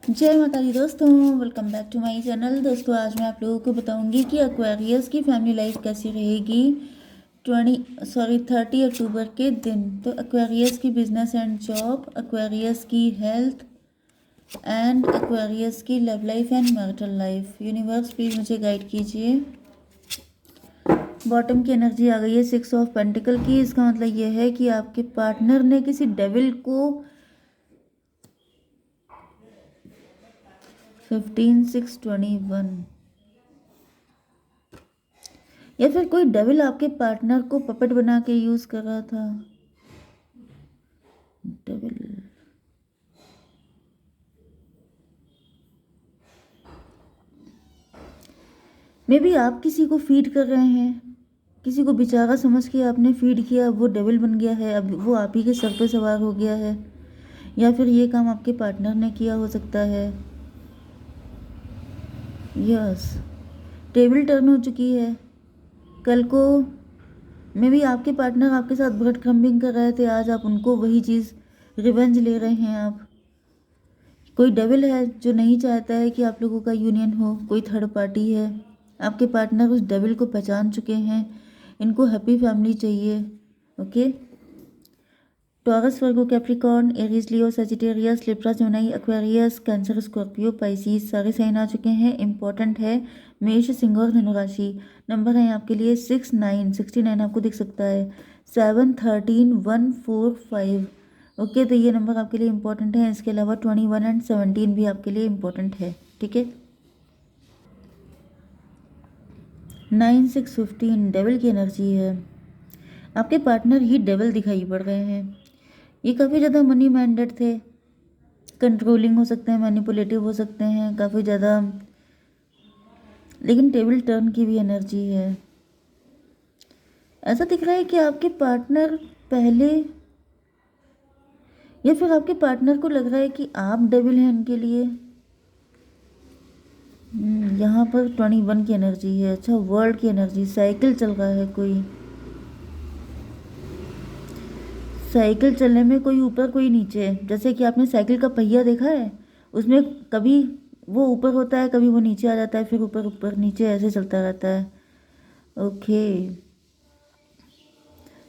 जय माता दी दोस्तों, welcome back to my channel. दोस्तों आज मैं आप लोगों को बताऊंगी कि एक्वेरियस की फैमिली लाइफ कैसी रहेगी 30 अक्टूबर के दिन। तो एक्वेरियस की बिजनेस एंड जॉब, एक्वेरियस की हेल्थ एंड एक्वेरियस की love life and marital life. Universe please मुझे गाइड कीजिए। बॉटम की एनर्जी आ गई है 6 ऑफ पेंटिकल की। इसका मतलब ये है कि आपके पार्टनर ने किसी डेविल को 15 6 21 या फिर कोई डेविल आपके पार्टनर को पपेट बना के यूज कर रहा था। डेविल मे बी आप किसी को फीड कर रहे हैं, किसी को बेचारा समझ के आपने फीड किया, वो डेविल बन गया है, अब वो आप ही के सर पे सवार हो गया है। या फिर ये काम आपके पार्टनर ने किया हो सकता है। यस, टेबल टर्न हो चुकी है। कल को मे बी आपके पार्टनर आपके साथ ब्रेड क्रम्बिंग कर रहे थे, आज आप उनको वही चीज़ रिवेंज ले रहे हैं। आप कोई डेविल है जो नहीं चाहता है कि आप लोगों का यूनियन हो, कोई थर्ड पार्टी है। आपके पार्टनर उस डेविल को पहचान चुके हैं, इनको हैप्पी फैमिली चाहिए। Okay, Taurus, Virgo, Capricorn, Aries, Leo, Sagittarius, Libra, Gemini, Aquarius, Cancer, Scorpio, Pisces सारे साइन आ चुके हैं। इंपॉर्टेंट है मेष, सिंह और धनु राशि। नंबर है आपके लिए 69 आपको दिख सकता है, 7 13 1 4 5। ओके, तो ये नंबर आपके लिए इंपॉर्टेंट है। इसके अलावा 21 एंड 17 भी आपके लिए इंपॉर्टेंट है। ठीक है, 9 6 15 डेविल की एनर्जी है। आपके पार्टनर ही डेविल दिखाई पड़ रहे हैं। ये काफ़ी ज़्यादा मनी माइंडेड थे, कंट्रोलिंग हो सकते हैं, मैनिपुलेटिव हो सकते हैं काफ़ी ज़्यादा, लेकिन टेबल टर्न की भी एनर्जी है। ऐसा दिख रहा है कि आपके पार्टनर पहले, या फिर आपके पार्टनर को लग रहा है कि आप डेविल हैं उनके लिए। यहाँ पर 21 की एनर्जी है। अच्छा, वर्ल्ड की एनर्जी, साइकिल चल रहा है, कोई साइकिल चलने में कोई ऊपर कोई नीचे। जैसे कि आपने साइकिल का पहिया देखा है, उसमें कभी वो ऊपर होता है, कभी वो नीचे आ जाता है, फिर ऊपर ऊपर नीचे ऐसे चलता रहता है। ओके,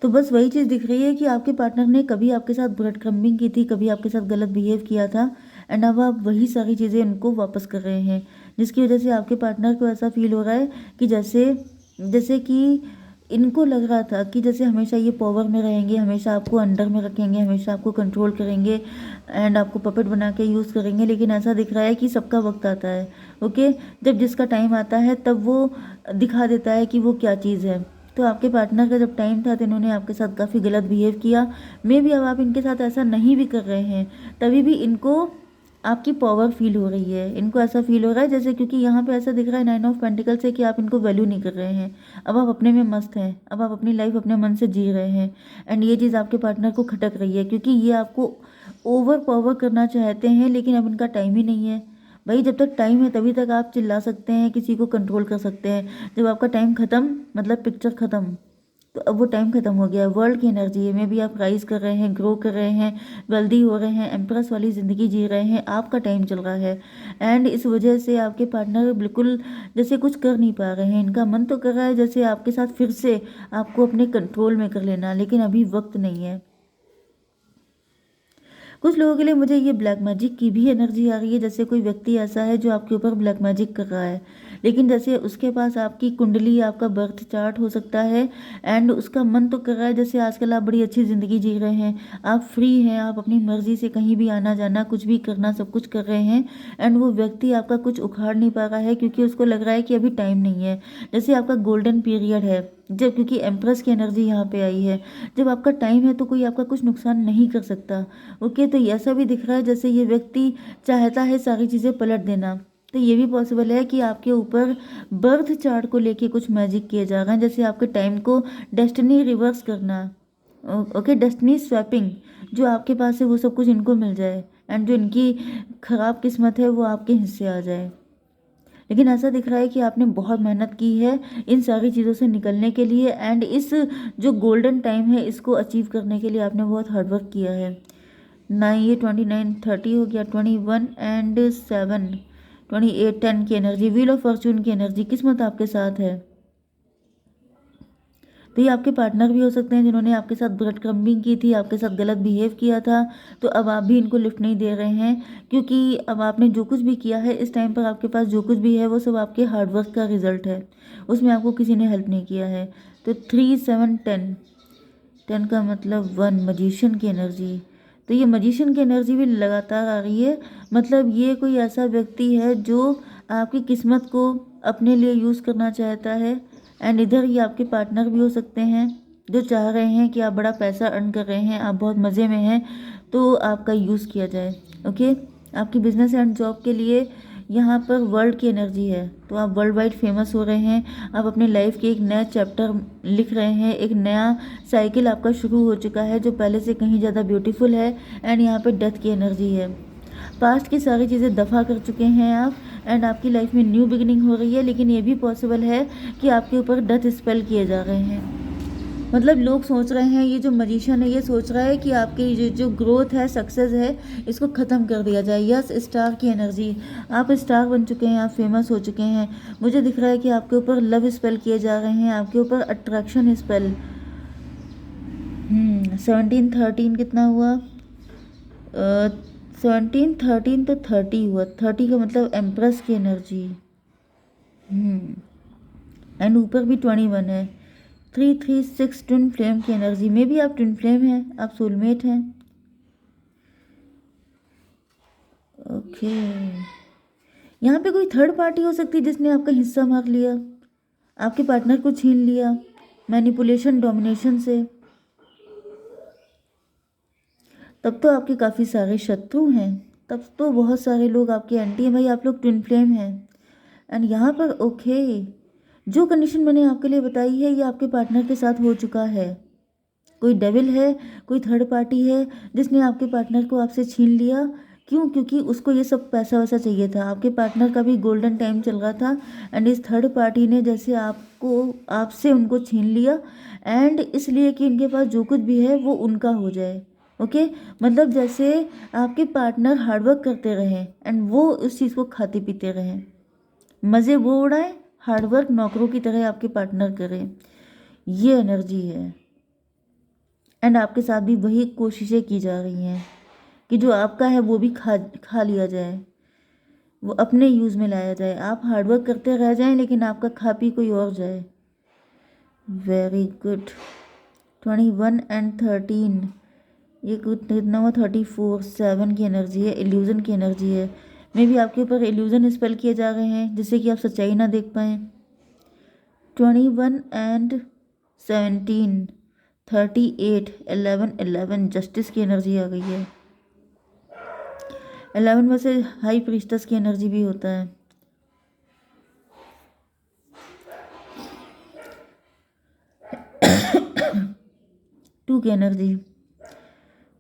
तो बस वही चीज़ दिख रही है कि आपके पार्टनर ने कभी आपके साथ ब्रेड क्रम्बिंग की थी, कभी आपके साथ गलत बिहेव किया था, एंड अब आप वही सारी चीज़ें उनको वापस कर रहे हैं, जिसकी वजह से आपके पार्टनर को ऐसा फील हो रहा है कि जैसे जैसे कि इनको लग रहा था कि जैसे हमेशा ये पावर में रहेंगे, हमेशा आपको अंडर में रखेंगे, हमेशा आपको कंट्रोल करेंगे एंड आपको पपेट बना के यूज़ करेंगे। लेकिन ऐसा दिख रहा है कि सबका वक्त आता है। ओके, जब जिसका टाइम आता है तब वो दिखा देता है कि वो क्या चीज़ है। तो आपके पार्टनर का जब टाइम था तो इन्होंने आपके साथ काफ़ी गलत बिहेव किया। मे भी अब आप इनके साथ ऐसा नहीं भी कर रहे हैं, तभी भी इनको आपकी पावर फील हो रही है। इनको ऐसा फील हो रहा है जैसे, क्योंकि यहाँ पे ऐसा दिख रहा है 9 ऑफ पेंटिकल से कि आप इनको वैल्यू नहीं कर रहे हैं। अब आप अपने में मस्त हैं, अब आप अपनी लाइफ अपने मन से जी रहे हैं, एंड ये चीज़ आपके पार्टनर को खटक रही है, क्योंकि ये आपको ओवर पावर करना चाहते हैं, लेकिन अब इनका टाइम ही नहीं है। भाई, जब तक टाइम है तभी तक आप चिल्ला सकते हैं, किसी को कंट्रोल कर सकते हैं। जब आपका टाइम ख़त्म, मतलब पिक्चर ख़त्म, तो अब वो टाइम ख़त्म हो गया। वर्ल्ड की एनर्जी है, में भी आप राइज कर रहे हैं, ग्रो कर रहे हैं, वेल्दी हो रहे हैं, एम्प्रेस वाली ज़िंदगी जी रहे हैं, आपका टाइम चल रहा है। एंड इस वजह से आपके पार्टनर बिल्कुल जैसे कुछ कर नहीं पा रहे हैं। इनका मन तो कर रहा है जैसे आपके साथ फिर से आपको अपने कंट्रोल में कर लेना, लेकिन अभी वक्त नहीं है। कुछ लोगों के लिए मुझे ये ब्लैक मैजिक की भी एनर्जी आ रही है, जैसे कोई व्यक्ति ऐसा है जो आपके ऊपर ब्लैक मैजिक कर रहा है, लेकिन जैसे उसके पास आपकी कुंडली, आपका बर्थ चार्ट हो सकता है, एंड उसका मन तो कर रहा है जैसे आजकल आप बड़ी अच्छी ज़िंदगी जी रहे हैं, आप फ्री हैं, आप अपनी मर्जी से कहीं भी आना जाना, कुछ भी करना, सब कुछ कर रहे हैं, एंड वो व्यक्ति आपका कुछ उखाड़ नहीं पा रहा है, क्योंकि उसको लग रहा है कि अभी टाइम नहीं है। जैसे आपका गोल्डन पीरियड है, जब, क्योंकि एम्प्रेस की एनर्जी यहाँ पे आई है, जब आपका टाइम है तो कोई आपका कुछ नुकसान नहीं कर सकता। ओके, तो ऐसा भी दिख रहा है जैसे ये व्यक्ति चाहता है सारी चीज़ें पलट देना। तो ये भी पॉसिबल है कि आपके ऊपर बर्थ चार्ट को लेके कुछ मैजिक किए जा रहे हैं, जैसे आपके टाइम को डेस्टिनी रिवर्स करना। ओके, डेस्टिनी स्वैपिंग, जो आपके पास है वो सब कुछ इनको मिल जाए, एंड जो इनकी खराब किस्मत है वो आपके हिस्से आ जाए। लेकिन ऐसा दिख रहा है कि आपने बहुत मेहनत की है इन सारी चीज़ों से निकलने के लिए, एंड इस जो गोल्डन टाइम है इसको अचीव करने के लिए आपने बहुत हार्डवर्क किया है। 9, ये 29, 30 हो गया, 21 एंड 7, 28, 10 की एनर्जी, व्हील ऑफ फॉर्चून की एनर्जी, किस्मत आपके साथ है। तो ये आपके पार्टनर भी हो सकते हैं जिन्होंने आपके साथ ब्रेड क्रम्बिंग की थी, आपके साथ गलत बिहेव किया था, तो अब आप भी इनको लिफ्ट नहीं दे रहे हैं, क्योंकि अब आपने जो कुछ भी किया है इस टाइम पर आपके पास जो कुछ भी है वो सब आपके हार्डवर्क का रिजल्ट है, उसमें आपको किसी ने हेल्प नहीं किया है। तो 3, 7, 10, 10 का मतलब 1, मजिशियन की एनर्जी। तो ये मजिशियन की एनर्जी भी लगातार आ रही है, मतलब ये कोई ऐसा व्यक्ति है जो आपकी किस्मत को अपने लिए यूज़ करना चाहता है। एंड इधर ये आपके पार्टनर भी हो सकते हैं जो चाह रहे हैं कि आप बड़ा पैसा अर्न कर रहे हैं, आप बहुत मज़े में हैं, तो आपका यूज़ किया जाए। ओके, आपकी बिजनेस एंड जॉब के लिए यहाँ पर वर्ल्ड की एनर्जी है, तो आप वर्ल्ड वाइड फेमस हो रहे हैं, आप अपने लाइफ के एक नया चैप्टर लिख रहे हैं, एक नया साइकिल आपका शुरू हो चुका है जो पहले से कहीं ज़्यादा ब्यूटीफुल है। एंड यहाँ पे डेथ की एनर्जी है, पास्ट की सारी चीज़ें दफ़ा कर चुके हैं आप, एंड आपकी लाइफ में न्यू बिगिनिंग हो रही है। लेकिन ये भी पॉसिबल है कि आपके ऊपर डेथ स्पेल किए जा रहे हैं, मतलब लोग सोच रहे हैं, ये जो मजिशियन है ये सोच रहा है कि आपकी जो ग्रोथ है, सक्सेस है, इसको ख़त्म कर दिया जाए। यस, स्टार की एनर्जी, आप स्टार बन चुके हैं, आप फेमस हो चुके हैं। मुझे दिख रहा है कि आपके ऊपर लव स्पेल किए जा रहे हैं, आपके ऊपर अट्रैक्शन स्पेल। 17, 13 कितना हुआ? 17, 13 तो 30 हुआ, 30 का मतलब एम्प्रेस की एनर्जी। एंड ऊपर भी 21 है। 3, 3, 6 ट्विन फ्लेम की एनर्जी में भी आप ट्विन फ्लेम हैं, आप सोलमेट हैं। ओके, यहाँ पे कोई थर्ड पार्टी हो सकती है जिसने आपका हिस्सा मार लिया, आपके पार्टनर को छीन लिया मैनिपुलेशन, डोमिनेशन से। तब तो आपके काफ़ी सारे शत्रु हैं, तब तो बहुत सारे लोग आपके एंटी हैं। भाई आप लोग ट्विन फ्लेम हैं। एंड यहाँ पर ओके, जो कंडीशन मैंने आपके लिए बताई है ये आपके पार्टनर के साथ हो चुका है। कोई डेविल है, कोई थर्ड पार्टी है जिसने आपके पार्टनर को आपसे छीन लिया। क्यों? क्योंकि उसको ये सब पैसा वैसा चाहिए था, आपके पार्टनर का भी गोल्डन टाइम चल रहा था, एंड इस थर्ड पार्टी ने जैसे आपसे उनको छीन लिया, एंड इसलिए कि इनके पास जो कुछ भी है वो उनका हो जाए। ओके, मतलब जैसे आपके पार्टनर हार्डवर्क करते रहे एंड वो उस चीज़ को खाते पीते रहे, मज़े वो उड़ाए, हार्डवर्क नौकरों की तरह आपके पार्टनर करें, ये एनर्जी है। एंड आपके साथ भी वही कोशिशें की जा रही हैं कि जो आपका है वो भी खा लिया जाए, वो अपने यूज़ में लाया जाए, आप हार्डवर्क करते रह जाएं लेकिन आपका खा पी कोई और जाए। Very good. 21 एंड 13, ये कितना हुआ? 34, 7 की एनर्जी है, इल्यूज़न की एनर्जी है। मे भी आपके ऊपर इल्यूज़न स्पेल किए जा रहे हैं जिससे कि आप सच्चाई ना देख पाएँ। 21 एंड 17, 38, 11, 11 जस्टिस की एनर्जी आ गई है। 11 में से हाई प्रीस्टस की एनर्जी भी होता है। टू की एनर्जी।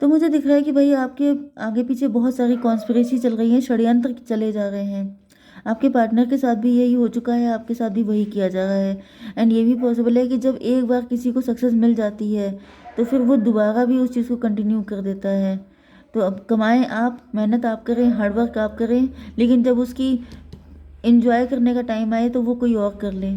तो मुझे दिख रहा है कि भाई आपके आगे पीछे बहुत सारी कॉन्स्पिरेसी चल रही है, षड्यंत्र चले जा रहे हैं। आपके पार्टनर के साथ भी यही हो चुका है, आपके साथ भी वही किया जा रहा है। एंड ये भी पॉसिबल है कि जब एक बार किसी को सक्सेस मिल जाती है तो फिर वो दोबारा भी उस चीज़ को कंटिन्यू कर देता है। तो अब कमाएं आप, मेहनत आप करें, हार्डवर्क आप करें, लेकिन जब उसकी इंजॉय करने का टाइम आए तो वो कोई और कर ले,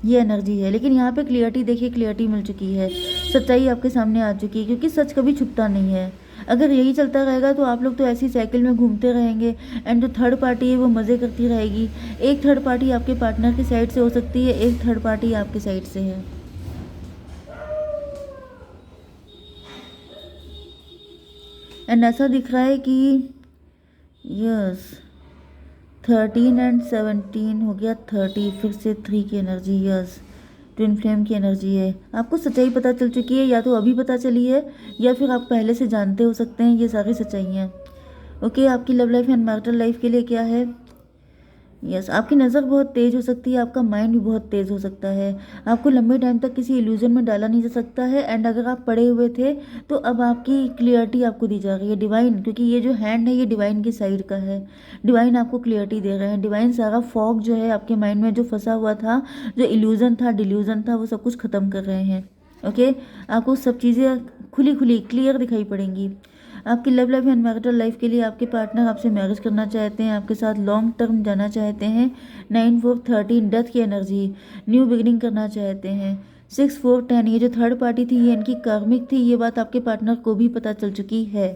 ये एनर्जी है। लेकिन यहाँ पे क्लियरिटी देखिए, क्लियरिटी मिल चुकी है, सच्चाई आपके सामने आ चुकी है, क्योंकि सच कभी छुपता नहीं है। अगर यही चलता रहेगा तो आप लोग तो ऐसी साइकिल में घूमते रहेंगे, एंड जो थर्ड पार्टी है वो मज़े करती रहेगी। एक थर्ड पार्टी आपके पार्टनर की साइड से हो सकती है, एक थर्ड पार्टी आपकी साइड से है। एंड ऐसा दिख रहा है कि यस, 13 एंड 17 हो गया 30, फिर से 3 की एनर्जी, यस ट्विन फ्लेम की एनर्जी है। आपको सच्चाई पता चल चुकी है, या तो अभी पता चली है या फिर आप पहले से जानते हो सकते हैं ये सारी सच्चाइयाँ। ओके, आपकी love life and marital life के लिए क्या है? यस, आपकी नज़र बहुत तेज़ हो सकती है, आपका माइंड भी बहुत तेज़ हो सकता है, आपको लंबे टाइम तक किसी इल्यूजन में डाला नहीं जा सकता है। एंड अगर आप पड़े हुए थे तो अब आपकी क्लियरिटी आपको दी जा रही है, डिवाइन, क्योंकि ये जो हैंड है ये डिवाइन की साइड का है। डिवाइन आपको क्लियरिटी दे रहे हैं, डिवाइन सारा फॉग जो है आपके माइंड में जो फंसा हुआ था, जो इल्यूजन था, डिल्यूजन था, वो सब कुछ ख़त्म कर रहे हैं। ओके, आपको सब चीज़ें खुली खुली क्लियर दिखाई पड़ेंगी। आपकी love life and marital life के लिए आपके पार्टनर आपसे मैरिज करना चाहते हैं, आपके साथ लॉन्ग टर्म जाना चाहते हैं। 9 4 13 डेथ की एनर्जी, न्यू बिगिनिंग करना चाहते हैं। 6 4 10 ये जो थर्ड पार्टी थी ये इनकी कार्मिक थी, ये बात आपके पार्टनर को भी पता चल चुकी है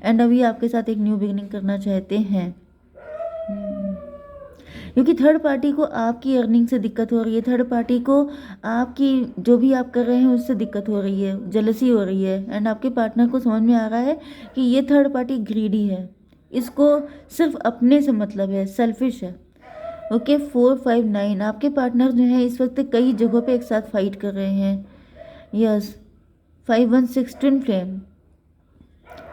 एंड अभी आपके साथ एक न्यू बिगिनिंग करना चाहते हैं। क्योंकि थर्ड पार्टी को आपकी अर्निंग से दिक्कत हो रही है, थर्ड पार्टी को आपकी जो भी आप कर रहे हैं उससे दिक्कत हो रही है, जेलसी हो रही है एंड आपके पार्टनर को समझ में आ रहा है कि ये थर्ड पार्टी ग्रीडी है, इसको सिर्फ अपने से मतलब है, सेल्फिश है। ओके 4 5 9 आपके पार्टनर जो है इस वक्त कई जगहों पे एक साथ फाइट कर रहे हैं। यस 5 1 6 ट्विन फ्लेम,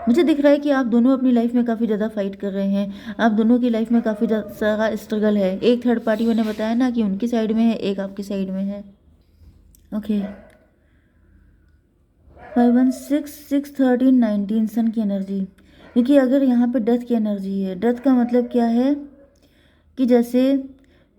मुझे दिख रहा है कि आप दोनों अपनी लाइफ में काफ़ी ज़्यादा फाइट कर रहे हैं, आप दोनों की लाइफ में काफ़ी सारा स्ट्रगल है। एक थर्ड पार्टी मैंने बताया ना कि उनकी साइड में है, एक आपकी साइड में है। ओके 5 1 6 6 13 19 सन की एनर्जी, क्योंकि अगर यहाँ पे डेथ की एनर्जी है, डेथ का मतलब क्या है कि जैसे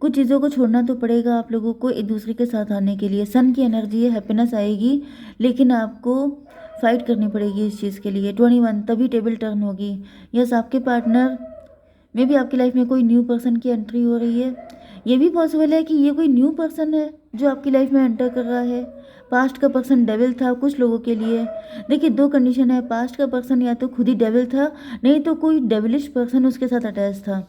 कुछ चीज़ों को छोड़ना तो पड़ेगा आप लोगों को एक दूसरे के साथ आने के लिए। सन की एनर्जी है, हैप्पीनेस आएगी लेकिन आपको फाइट करनी पड़ेगी इस चीज़ के लिए। 21 तभी टेबल टर्न होगी। यस आपके पार्टनर में भी आपकी लाइफ में कोई न्यू पर्सन की एंट्री हो रही है। ये भी पॉसिबल है कि ये कोई न्यू पर्सन है जो आपकी लाइफ में एंटर कर रहा है। पास्ट का पर्सन डेविल था कुछ लोगों के लिए। देखिए 2 कंडीशन है, पास्ट का पर्सन या तो खुद ही डेविल था, नहीं तो कोई डेविलिश पर्सन उसके साथ अटैच था।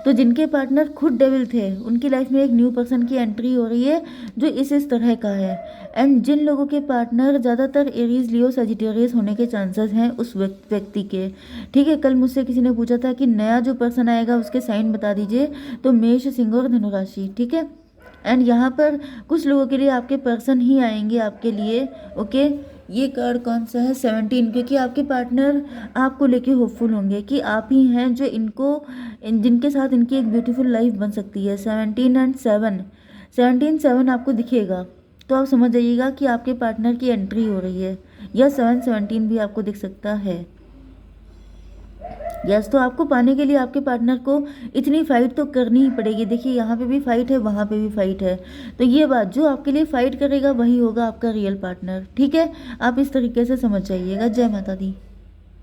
तो जिनके पार्टनर खुद डेविल थे उनकी लाइफ में एक न्यू पर्सन की एंट्री हो रही है जो इस तरह का है। एंड जिन लोगों के पार्टनर ज़्यादातर एरीज लियो सजिटेरियस होने के चांसेस हैं उस व्यक्ति के। ठीक है, कल मुझसे किसी ने पूछा था कि नया जो पर्सन आएगा उसके साइन बता दीजिए, तो मेष, सिंह और धनु राशि। ठीक है, एंड यहाँ पर कुछ लोगों के लिए आपके पर्सन ही आएंगे आपके लिए। ओके ये कार्ड कौन सा है? 17, क्योंकि आपके पार्टनर आपको लेके होपफुल होंगे कि आप ही हैं जो जिनके साथ इनकी एक ब्यूटीफुल लाइफ बन सकती है। 17 एंड 7 आपको दिखेगा तो आप समझ जाइएगा कि आपके पार्टनर की एंट्री हो रही है, या 7 17 भी आपको दिख सकता है। यस तो आपको पाने के लिए आपके पार्टनर को इतनी फाइट तो करनी ही पड़ेगी। देखिए यहाँ पे भी फाइट है, वहाँ पे भी फाइट है, तो ये बात जो आपके लिए फाइट करेगा वही होगा आपका रियल पार्टनर। ठीक है, आप इस तरीके से समझ जाइएगा। जय माता दी।